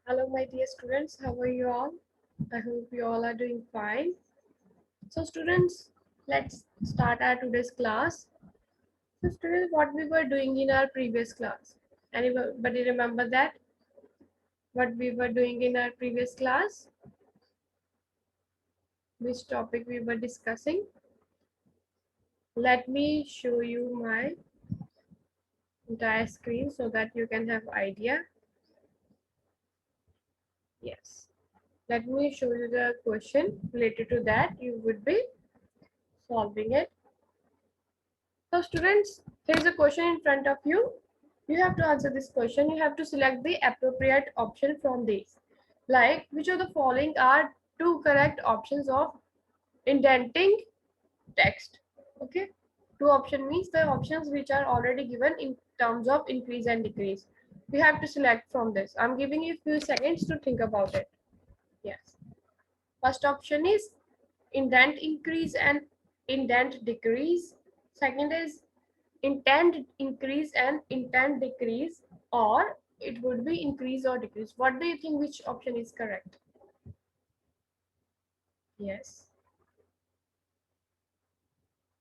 Hello, my dear students. How are you all? I hope you all are doing fine. So, students, let's start our today's class. So, students, what we were doing in our previous class? Anybody remember that? What we were doing in our previous class? Which topic we were discussing? Let me show you my entire screen so that you can have idea. Yes. Let me show you the question related to that. You would be solving it. So students, here is a question in front of you. You have to answer this question. You have to select the appropriate option from these. Like, which of the following are two correct options of indenting text? Okay. Two option means the options which are already given in terms of increase and decrease. We have to select from this. I'm giving you a few seconds to think about it. Yes. First option is indent increase and indent decrease. Second is intent increase and intent decrease, or it would be increase or decrease. What do you think, which option is correct? Yes,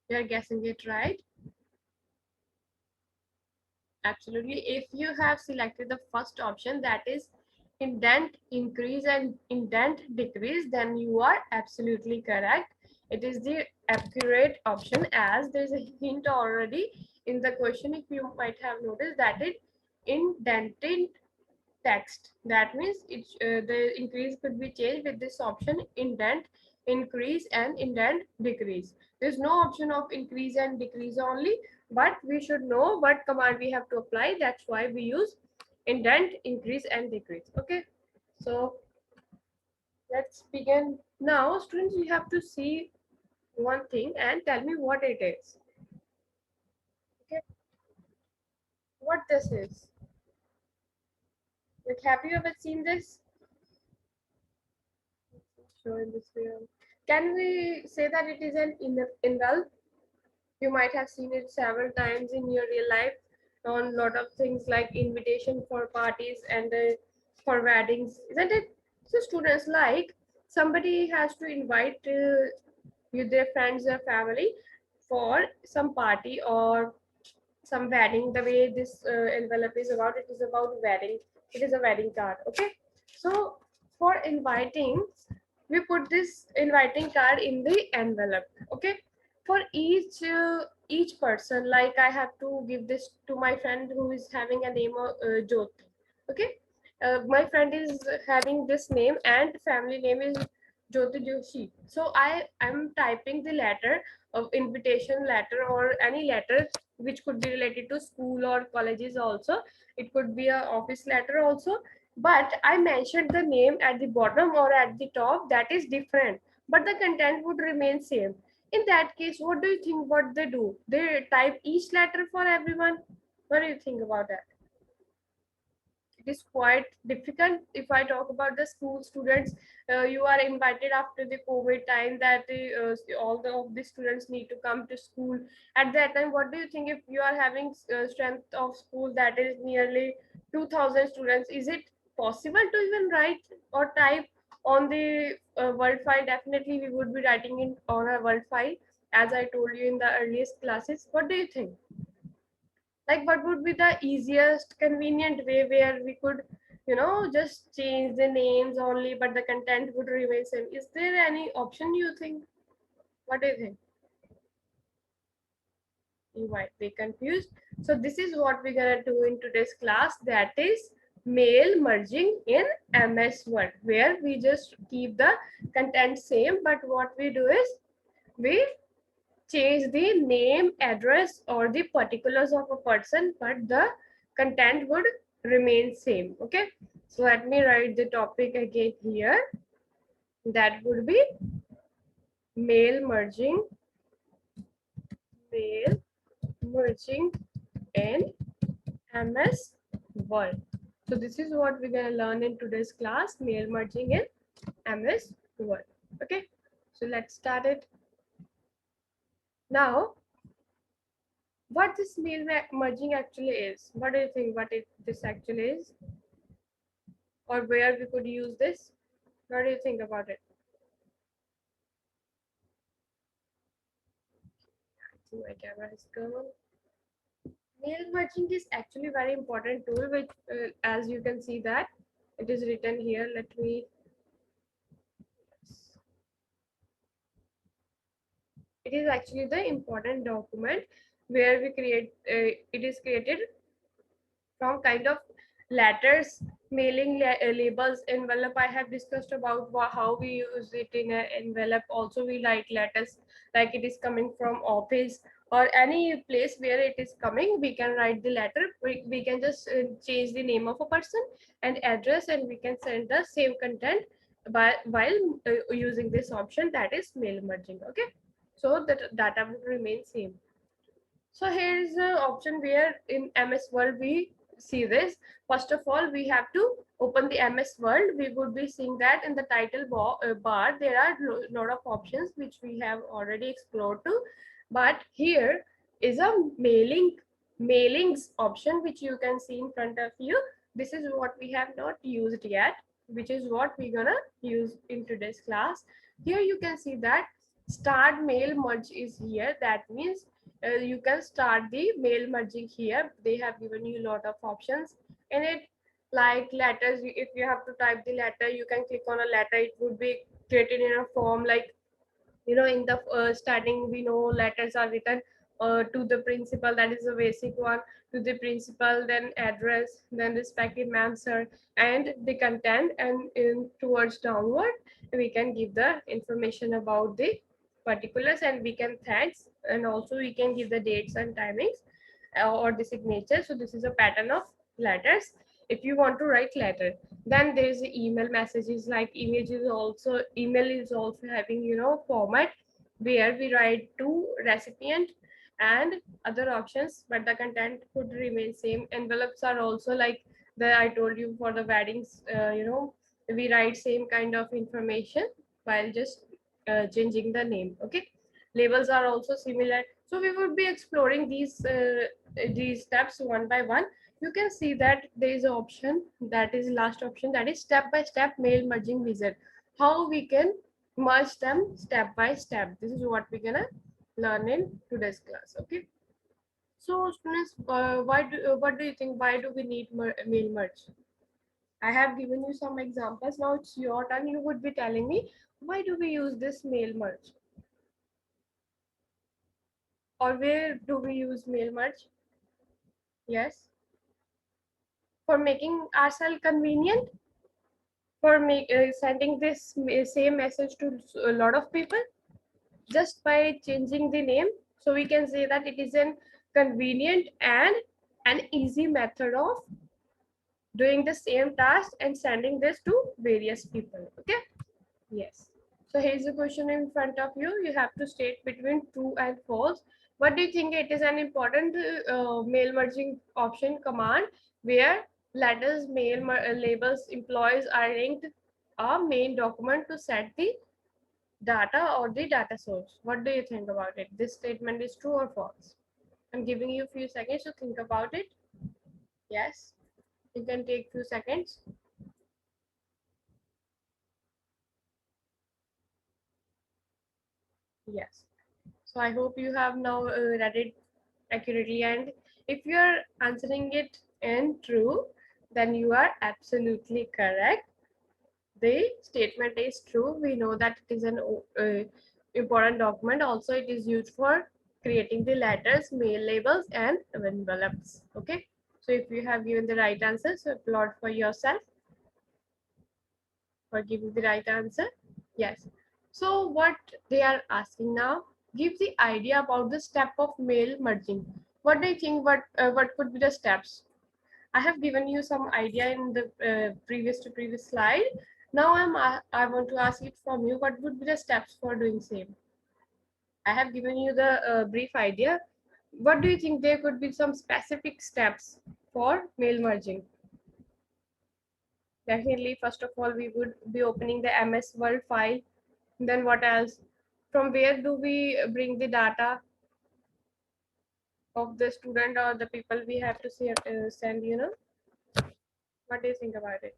you're guessing it right. Absolutely. If you have selected the first option, that is indent increase and indent decrease, then you are absolutely correct. It is the accurate option, as there is a hint already in the question. If you might have noticed that it indented text, that means the increase could be changed with this option indent increase and indent decrease. There's no option of increase and decrease only, but we should know what command we have to apply. That's why we use indent increase and decrease. Okay, so let's begin. Now students, you have to see one thing and tell me what it is. Okay, what this is. Like, have you ever seen this? Show in this video. Can we say that it is an inval? You might have seen it several times in your real life on a lot of things like invitation for parties and for weddings, isn't it? So students, like, somebody has to invite you, their friends or family for some party or some wedding. The way this envelope is about, it is about wedding. It is a wedding card. Okay, so for inviting, we put this inviting card in the envelope. Okay, for each person, like I have to give this to my friend who is having a name of Jyoti. Okay, my friend is having this name and family name is Jyoti Joshi. So I am typing the letter of invitation letter or any letter which could be related to school or colleges also. It could be a office letter also, but I mentioned the name at the bottom or at the top, that is different, but the content would remain same. In that case, what do you think what they do? They type each letter for everyone. What do you think about that? It is quite difficult. If I talk about the school students, you are invited after the COVID time that all of the students need to come to school. At that time, what do you think, if you are having strength of school that is nearly 2000 students, is it possible to even write or type on the word file? Definitely we would be writing it on a word file, as I told you in the earliest classes. What do you think? Like, what would be the easiest convenient way where we could, just change the names only but the content would remain same? Is there any option, you think? What do you think? You might be confused. So this is what we're gonna do in today's class, that is mail merging in MS Word, where we just keep the content same, but what we do is we change the name, address, or the particulars of a person, but the content would remain same. Okay, so let me write the topic again here. That would be mail merging, mail merging in MS Word. So this is what we're gonna learn in today's class, mail merging in MS Word. Okay, so let's start it now. What this mail merging actually is? What do you think? What this actually is? or where we could use this? What do you think about it? I think my camera has come. Mail merging is actually very important tool, which as you can see that it is written here. Let me. It is actually the important document where we create. It is created from kind of letters, mailing labels, envelope. I have discussed about how we use it in an envelope. Also, we write letters like it is coming from office or any place where it is coming. We can write the letter. We can just change the name of a person and address, and we can send the same content by while using this option, that is mail merging. Okay, so the data will remain same. So here's the option where in MS Word we see this. First of all, we have to open the MS Word. We would be seeing that in the title bar, there are a lot of options which we have already explored too. But here is a mailings option which you can see in front of you. This is what we have not used yet, which is what we're gonna use in today's class. Here you can see that start mail merge is here. That means you can start the mail merging here. They have given you a lot of options in it, like letters. If you have to type the letter, you can click on a letter. It would be created in a form like, in the starting we know letters are written to the principal, that is the basic one, to the principal, then address, then respective ma'am sir, and the content, and in towards downward we can give the information about the particulars, and we can thanks, and also we can give the dates and timings or the signature. So this is a pattern of letters. If you want to write letter, then there is email messages, like email is also having format where we write to recipient and other options, but the content could remain same. Envelopes are also like the I told you for the weddings, we write same kind of information while just changing the name. Okay, labels are also similar. So we would be exploring these steps one by one. You can see that there is an option, that is last option, that is step by step mail merging wizard. How we can merge them step by step. This is what we're gonna learn in today's class. Okay, so students, what do you think, why do we need mail merge? I have given you some examples. Now it's your turn. You would be telling me, why do we use this mail merge, or where do we use mail merge? Yes, for making ourselves convenient, for sending this same message to a lot of people just by changing the name. So we can say that it is an convenient and an easy method of doing the same task and sending this to various people. Okay, yes. So here's a question in front of you. You have to state between true and false. What do you think? It is an important mail merging option command where letters, labels, employees are linked a main document to set the data or the data source. What do you think about it? This statement is true or false? I'm giving you a few seconds to think about it. Yes, you can take few seconds. Yes. So I hope you have now read it accurately, and if you are answering it in true, then you are absolutely correct. The statement is true. We know that it is an important document. Also, it is used for creating the letters, mail labels, and envelopes. Okay. So if you have given the right answer, so applaud for yourself for giving the right answer. Yes. So what they are asking now, give the idea about the step of mail merging. What do you think? What could be the steps? I have given you some idea in the previous slide. Now I want to ask it from you. What would be the steps for doing same? I have given you the brief idea. What do you think there could be some specific steps for mail merging? Definitely, first of all, we would be opening the MS Word file. Then what else? From where do we bring the data of the student or the people we have to send? What do you think about it?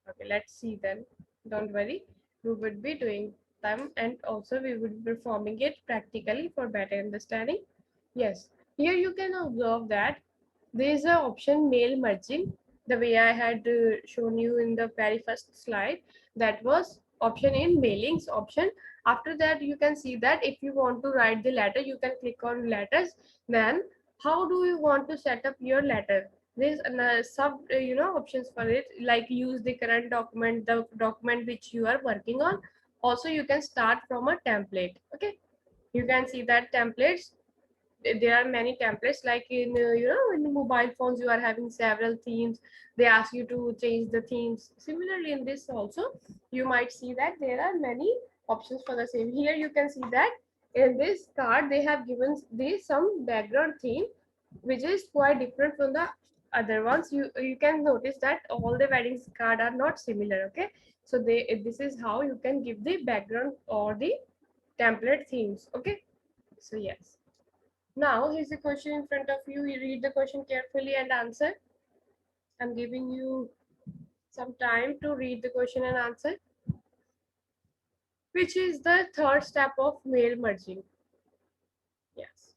Okay, let's see then. Don't worry, we would be doing them and also we would be performing it practically for better understanding. Yes, here you can observe that there is an option mail merging, the way I had shown you in the very first slide. That was option in mailings option. After that, you can see that if you want to write the letter, you can click on letters. Then how do you want to set up your letter? There's sub options for it, like use the current document, the document which you are working on. Also, you can start from a template. Okay, you can see that templates, there are many templates, like in in the mobile phones you are having several themes, they ask you to change the themes. Similarly in this also you might see that there are many options for the same. Here you can see that in this card they have given this some background theme which is quite different from the other ones. You can notice that all the weddings card are not similar. Okay, so this is how you can give the background or the template themes. Okay, so yes, now here's the question in front of you. You read the question carefully and answer. I'm giving you some time to read the question and answer. Which is the third step of mail merging? Yes.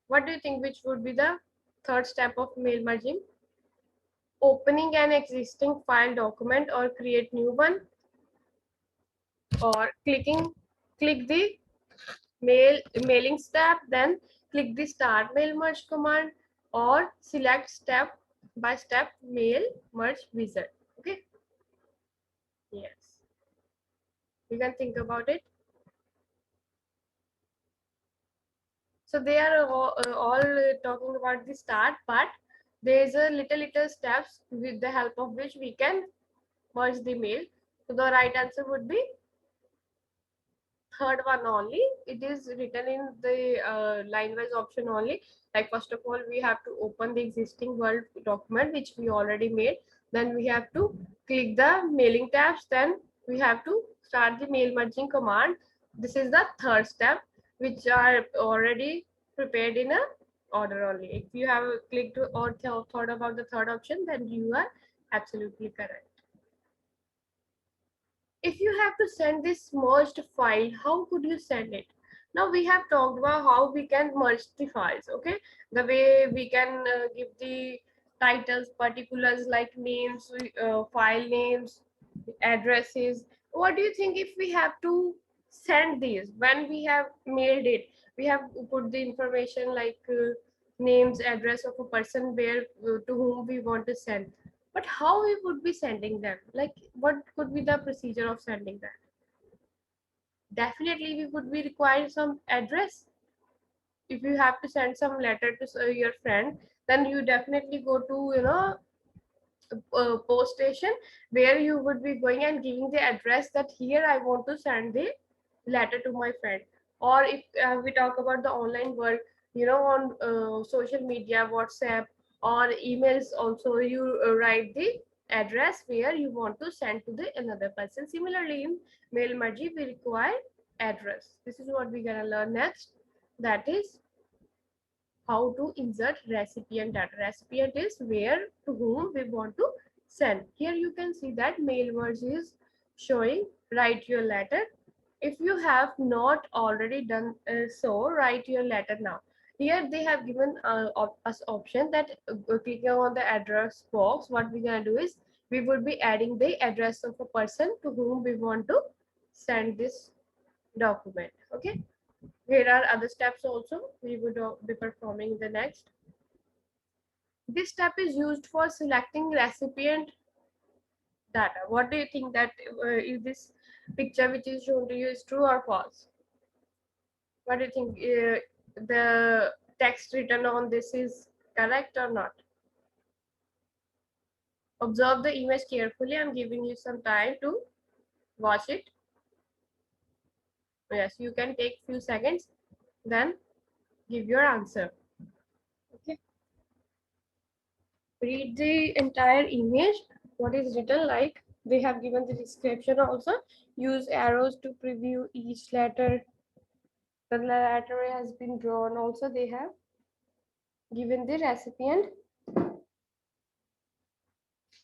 What do you think? Which would be the third step of mail merging? Opening an existing file document or create new one, or click the mailing step, then click the start mail merge command, or select step by step mail merge wizard. Okay, yes, you can think about it. So they are all talking about the start, but there is a little steps with the help of which we can merge the mail. So the right answer would be third one only. It is written in the line wise option only. Like first of all, we have to open the existing Word document which we already made. Then we have to click the mailing tabs. Then we have to start the mail merging command. This is the third step, which are already prepared in a order only. If you have clicked or thought about the third option, then you are absolutely correct. If you have to send this merged file, how could you send it? Now we have talked about how we can merge the files. Okay, the way we can give the titles, particulars like names, file names, addresses. What do you think if we have to send these? When we have mailed it, we have put the information like names, address of a person where to whom we want to send, but how we would be sending them? Like, what could be the procedure of sending that? Definitely, we would be requiring some address. If you have to send some letter to your friend, then you definitely go to post station where you would be going and giving the address that here I want to send the letter to my friend. Or if we talk about the online world, on social media, WhatsApp or emails also, you write the address where you want to send to the another person. Similarly in mail merge we require address. This is what we're gonna learn next, that is how to insert recipient data. Recipient is where to whom we want to send. Here you can see that mail merge is showing write your letter. If you have not already done so, write your letter now. Here they have given us option that clicking on the address box, what we're gonna do is we would be adding the address of a person to whom we want to send this document. Okay, here are other steps also we would be performing the next. This step is used for selecting recipient data. What do you think that is this picture which is shown to you is true or false? What do you think? The text written on this is correct or not? Observe the image carefully. I'm giving you some time to watch it. Yes, you can take few seconds, then give your answer. Okay. Read the entire image. What is written, like they have given the description also. Use arrows to preview each letter. The letter has been drawn. Also, they have given the recipient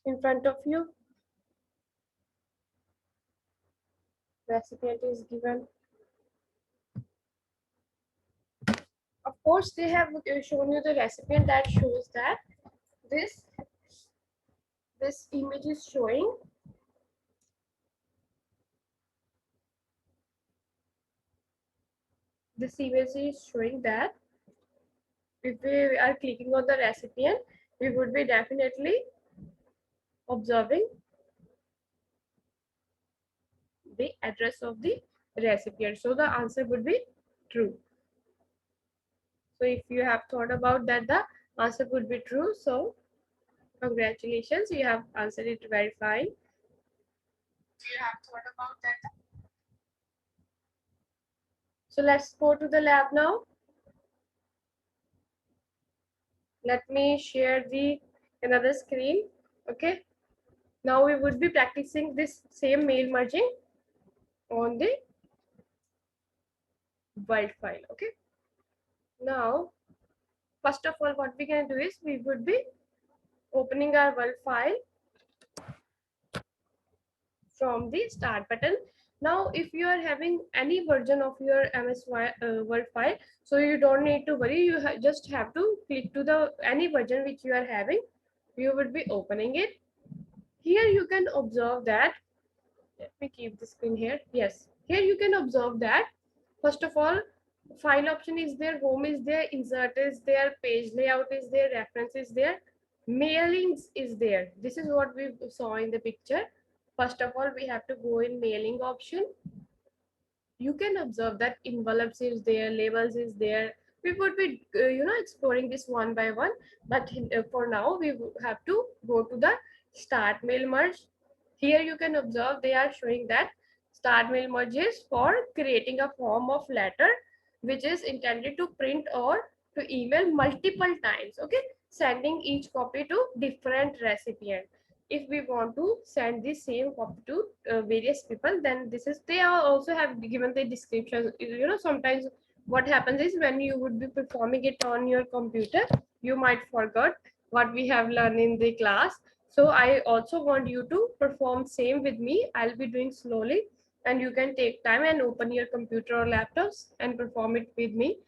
in front of you. recipient is given. Of course, they have shown you the recipient that shows that this this image is showing that if we are clicking on the recipient, we would be definitely observing the address of the recipient. So the answer would be true. So if you have thought about that, the answer would be true. So congratulations, you have answered it very fine. You have thought about that. So let's go to the lab now. Let me share the another screen. Okay. Now we would be practicing this same mail merging on the Word file. Okay. Now, first of all, what we can do is we would be opening our Word file from the start button. Now, if you are having any version of your MS Word file, so you don't need to worry. You just have to click to the any version which you are having. You would be opening it. Here you can observe that. Let me keep the screen here. Yes, here you can observe that. First of all, file option is there, home is there, insert is there, page layout is there, reference is there, mailings is there. This is what we saw in the picture. First of all, we have to go in mailing option. You can observe that envelopes is there, labels is there. We would be exploring this one by one, but for now we have to go to the start mail merge. Here you can observe they are showing that start mail merge is for creating a form of letter which is intended to print or to email multiple times. Okay, sending each copy to different recipient. If we want to send the same copy to various people, then this is they are also have given the description. Sometimes what happens is when you would be performing it on your computer, you might forget what we have learned in the class. So I also want you to perform same with me. I'll be doing slowly, and you can take time and open your computer or laptops and perform it with me.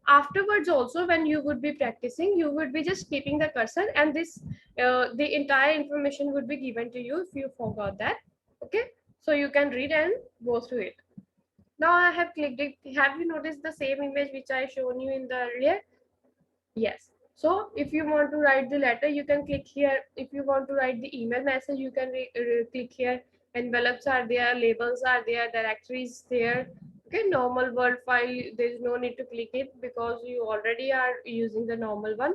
Afterwards also, when you would be practicing, you would be just keeping the cursor, and this the entire information would be given to you if you forgot that. Okay, so you can read and go through it. Now I have clicked it. Have you noticed the same image which I shown you in the earlier? Yes. So if you want to write the letter, you can click here. If you want to write the email message, you can click here. Envelopes are there, labels are there, directories there. Okay, normal Word file, there is no need to click it because you already are using the normal one.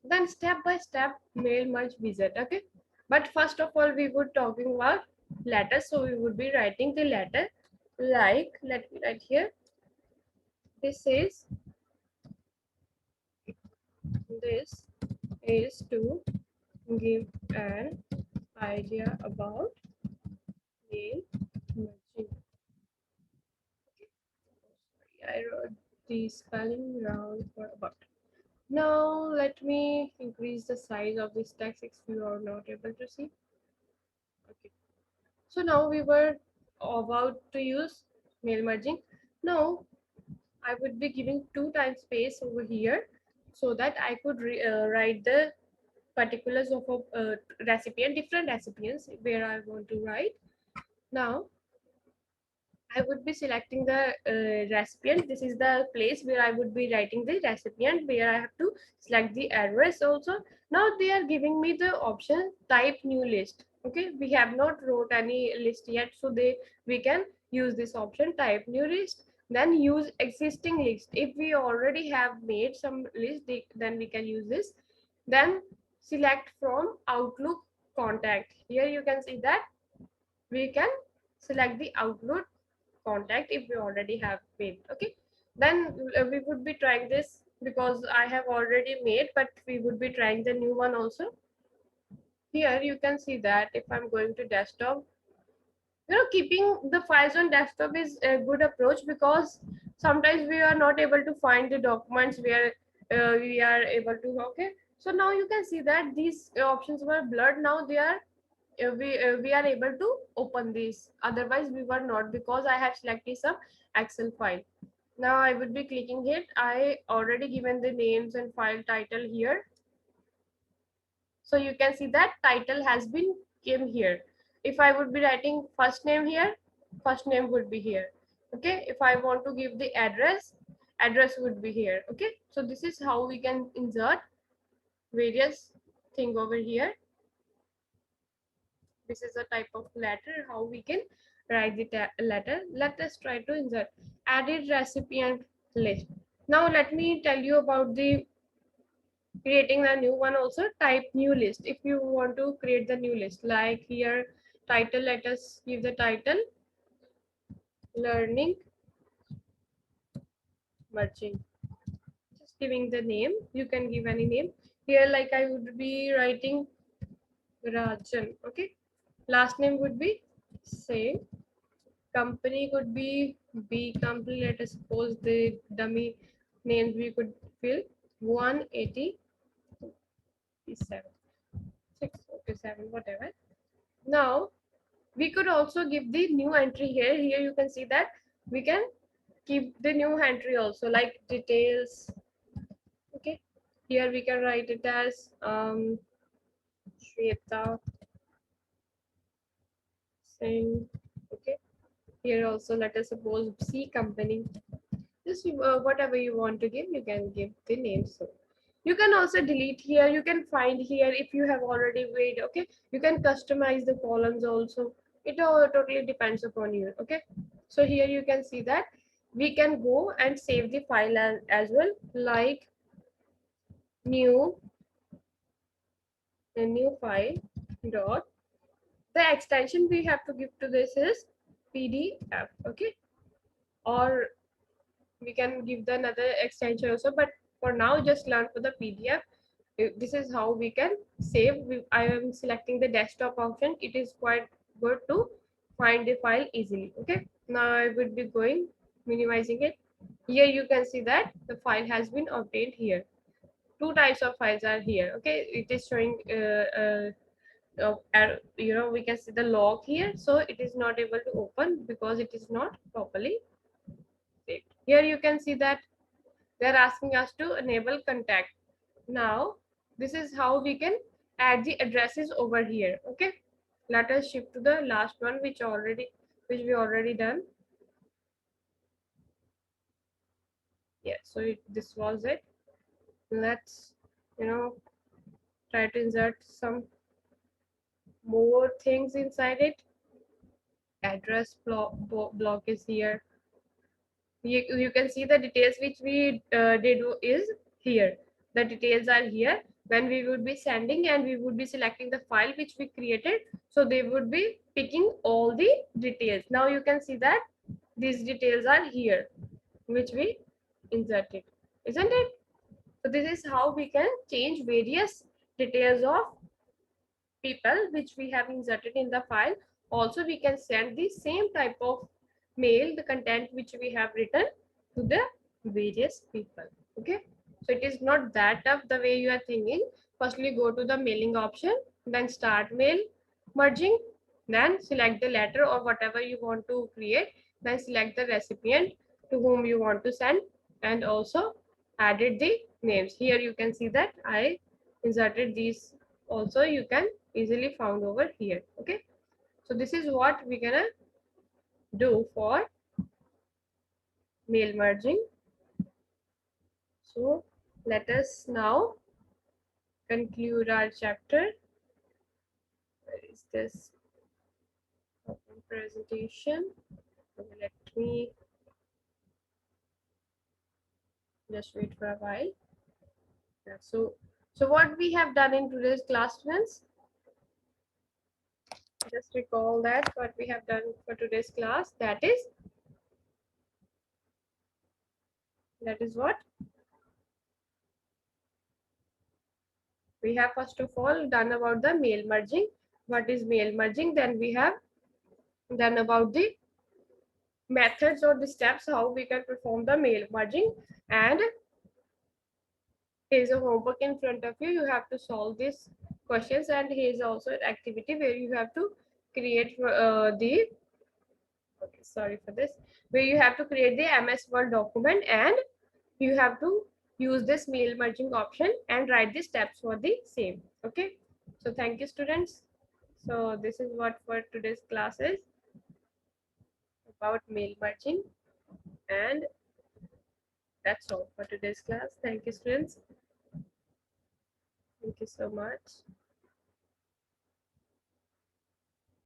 Then step by step mail merge wizard. Okay, but first of all we would talking about letters, so we would be writing the letter. Like, let me write here. This is to give an idea about mail merging. I wrote the spelling wrong for about. Now let me increase the size of this text if you are not able to see. Okay. So now we were about to use mail merging. Now I would be giving 2 times space over here so that I could write the particulars of a recipient, different recipients where I want to write. Now I would be selecting the recipient. This is the place where I would be writing the recipient, where I have to select the address also. Now they are giving me the option type new list. Okay, we have not wrote any list yet, so we can use this option type new list. Then use existing list. If we already have made some list, then we can use this. Then select from Outlook contact. Here you can see that we can select the Outlook contact if we already have made. Okay, then we would be trying this because I have already made, but we would be trying the new one also. Here you can see that if I'm going to desktop, keeping the files on desktop is a good approach because sometimes we are not able to find the documents where we are able to. Okay, so now you can see that these options were blurred. Now they are we are able to open this. Otherwise we were not, because I have selected some Excel file. Now I would be clicking it. I already given the names and file title here. So you can see that title has been came here. If I would be writing first name here, first name would be here. Okay, if I want to give the address, address would be here. Okay, so this is how we can insert various thing over here. This is a type of letter, how we can write the letter. Let us try to insert added recipient list. Now let me tell you about the creating a new one also. Type new list if you want to create the new list. Like here title, let us give the title learning merging. Just giving the name, you can give any name here. Like I would be writing Rajan. Okay, last name would be same. Company could be B company. Let us suppose the dummy names we could fill 187, 647, whatever. Now we could also give the new entry here. Here you can see that we can keep the new entry also, like details. Okay, here we can write it as Shweta Singh. Okay, here also let us suppose C company. Just whatever you want to give, you can give the name. So you can also delete here, you can find here if you have already made. Okay, you can customize the columns also. It all totally depends upon you. Okay, so here you can see that we can go and save the file as well, like new, a new file dot, the extension we have to give to this is PDF. Okay, or we can give the another extension also, but for now just learn for the PDF. This is how we can save. I am selecting the desktop option. It is quite good to find the file easily. Okay, now I would be going minimizing it. Here you can see that the file has been obtained here. Two types of files are here. Okay, it is showing we can see the log here, so it is not able to open because it is not properly saved. Here you can see that they're asking us to enable contact. Now this is how we can add the addresses over here. Okay, let us shift to the last one, which we already done. Yeah, so this was it. Let's try to insert some more things inside it. Address block is here. You can see the details which we did is here. The details are here. When we would be sending and we would be selecting the file which we created, so they would be picking all the details. Now you can see that these details are here which we inserted, isn't it? So this is how we can change various details of people which we have inserted in the file. Also we can send the same type of mail, the content which we have written, to the various people. Okay, so it is not that tough the way you are thinking. Firstly go to the mailing option, then start mail merging, then select the letter or whatever you want to create, then select the recipient to whom you want to send, and also added the names. Here you can see that I inserted these also, you can easily found over here. Okay, so this is what we're gonna do for mail merging. So let us now conclude our chapter. Where is this open presentation? Let me just wait for a while. Yeah, so what we have done in today's class, students, just recall that what we have done for today's class, that is what we have first of all done about the mail merging. What is mail merging? Then we have done about the methods or the steps how we can perform the mail merging. And there is a homework in front of you. You have to solve this questions, and here is also an activity where you have to create okay, sorry for this, where you have to create the MS Word document, and you have to use this mail merging option and write the steps for the same. Okay, so thank you, students. So this is what for today's class is about mail merging, and that's all for today's class. Thank you, students. Thank you so much.